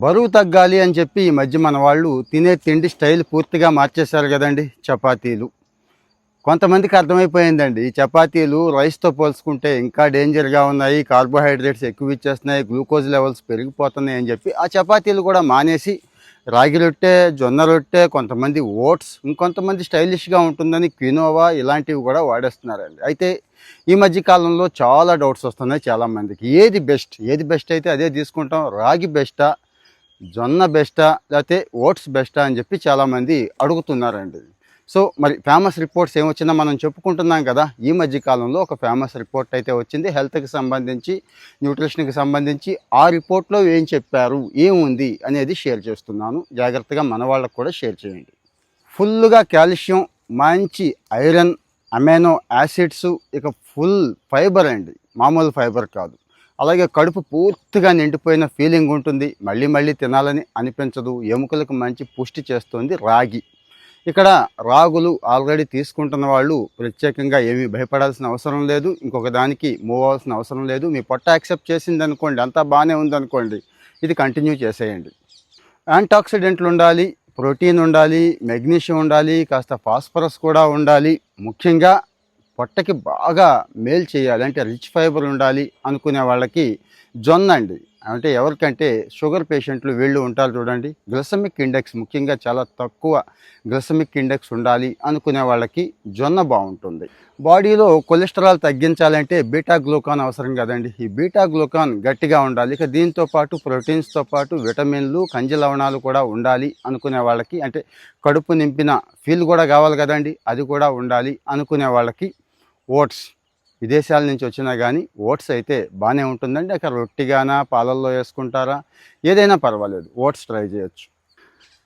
బరువు తగ్గాలి అని చెప్పి ఈ మధ్య మన వాళ్ళు తినే తిండి స్టైల్ పూర్తిగా మార్చేశారు కదండి. చపాతీలు కొంతమందికి అర్థమైపోయిందండి, ఈ చపాతీలు రైస్తో పోల్చుకుంటే ఇంకా డేంజర్గా ఉన్నాయి, కార్బోహైడ్రేట్స్ ఎక్కువ ఇచ్చేస్తున్నాయి, గ్లూకోజ్ లెవెల్స్ పెరిగిపోతున్నాయి అని చెప్పి ఆ చపాతీలు కూడా మానేసి రాగి రొట్టె, జొన్న రొట్టె, కొంతమంది ఓట్స్, ఇంకొంతమంది స్టైలిష్గా ఉంటుందని క్వినోవా ఇలాంటివి కూడా వాడేస్తున్నారండి. అయితే ఈ మధ్య కాలంలో చాలా డౌట్స్ వస్తున్నాయి చాలామందికి. ఏది బెస్ట్ అయితే అదే తీసుకుంటాం, రాగి బెస్టా, జొన్న బెస్టా, లేకపోతే ఓట్స్ బెస్టా అని చెప్పి చాలామంది అడుగుతున్నారండి. సో మరి ఫేమస్ రిపోర్ట్స్ ఏమొచ్చినా మనం చెప్పుకుంటున్నాం కదా. ఈ మధ్య కాలంలో ఒక ఫేమస్ రిపోర్ట్ అయితే వచ్చింది హెల్త్కి సంబంధించి, న్యూట్రిషన్కి సంబంధించి. ఆ రిపోర్ట్లో ఏం చెప్పారు, ఏముంది అనేది షేర్ చేస్తున్నాను. జాగ్రత్తగా మన వాళ్ళకు కూడా షేర్ చేయండి. ఫుల్గా కాల్షియం, మంచి ఐరన్, అమైనో యాసిడ్స్, ఇక ఫుల్ ఫైబర్ అండి, మామూలు ఫైబర్ కాదు. అలాగే కడుపు పూర్తిగా నిండిపోయిన ఫీలింగ్ ఉంటుంది, మళ్ళీ మళ్ళీ తినాలని అనిపించదు. ఎముకలకు మంచి పుష్టి చేస్తుంది రాగి. ఇక్కడ రాగులు ఆల్రెడీ తీసుకుంటున్న వాళ్ళు ప్రత్యేకంగా ఏమీ భయపడాల్సిన అవసరం లేదు, ఇంకొక దానికి మూవ్ అవ్వాల్సిన అవసరం లేదు. మీ పొట్ట యాక్సెప్ట్ చేసింది అనుకోండి, అంతా బాగానే ఉందనుకోండి, ఇది కంటిన్యూ చేసేయండి. యాంటాక్సిడెంట్లు ఉండాలి, ప్రోటీన్ ఉండాలి, మెగ్నీషియం ఉండాలి, కాస్త ఫాస్ఫరస్ కూడా ఉండాలి. ముఖ్యంగా పొట్టకి బాగా మేలు చేయాలి అంటే రిచ్ ఫైబర్ ఉండాలి అనుకునే వాళ్ళకి జొన్న అండి. అంటే ఎవరికంటే షుగర్ పేషెంట్లు వీళ్ళు ఉంటారు చూడండి, గ్లైసెమిక్ ఇండెక్స్ ముఖ్యంగా చాలా తక్కువ గ్లైసెమిక్ ఇండెక్స్ ఉండాలి అనుకునే వాళ్ళకి జొన్న బాగుంటుంది. బాడీలో కొలెస్ట్రాల్ తగ్గించాలంటే బీటా గ్లూకాన్ అవసరం కదండి. ఈ బీటా గ్లూకాన్ గట్టిగా ఉండాలి. ఇక దీంతో పాటు ప్రోటీన్స్తో పాటు విటమిన్లు, ఖనిజ లవణాలు కూడా ఉండాలి అనుకునే వాళ్ళకి, అంటే కడుపు నింపిన ఫీల్ కూడా కావాలి కదండి, అది కూడా ఉండాలి అనుకునే వాళ్ళకి ఓట్స్. విదేశాల నుంచి వచ్చినా కానీ ఓట్స్ అయితే బాగానే ఉంటుందండి. అక్కడ రొట్టిగానా, పాలల్లో వేసుకుంటారా, ఏదైనా పర్వాలేదు, ఓట్స్ ట్రై చేయొచ్చు.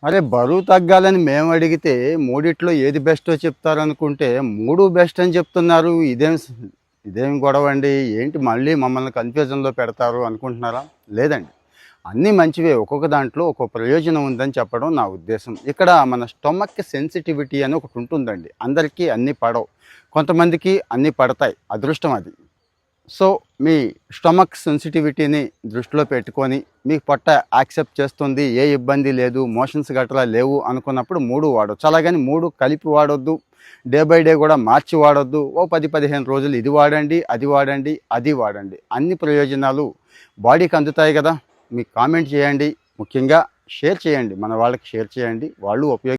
అరే బరువు తగ్గాలని మేము అడిగితే మూడిట్లో ఏది బెస్టో చెప్తారనుకుంటే మూడు బెస్ట్ అని చెప్తున్నారు. ఇదేం గొడవ అండి, ఏంటి మళ్ళీ మమ్మల్ని కన్ఫ్యూజన్లో పెడతారు అనుకుంటున్నారా? లేదండి, అన్నీ మంచివే, ఒక్కొక్క దాంట్లో ఒక్కొక్క ప్రయోజనం ఉందని చెప్పడం నా ఉద్దేశం. ఇక్కడ మన స్టొమక్ సెన్సిటివిటీ అని ఒకటి ఉంటుందండి. అందరికీ అన్నీ పడవు, కొంతమందికి అన్నీ పడతాయి, అదృష్టం అది. సో మీ స్టొమక్ సెన్సిటివిటీని దృష్టిలో పెట్టుకొని మీ పొట్ట యాక్సెప్ట్ చేస్తుంది, ఏ ఇబ్బంది లేదు, మోషన్స్ గట్రా లేవు అనుకున్నప్పుడు మూడు వాడవచ్చు. అలాగని మూడు కలిపి వాడొద్దు, డే బై డే కూడా మార్చి వాడొద్దు. ఓ 10-15 రోజులు ఇది వాడండి, అది వాడండి. అన్ని ప్రయోజనాలు బాడీకి అందుతాయి కదా. మీకు కామెంట్ చేయండి, ముఖ్యంగా షేర్ చేయండి, మన వాళ్ళకి షేర్ చేయండి, వాళ్ళు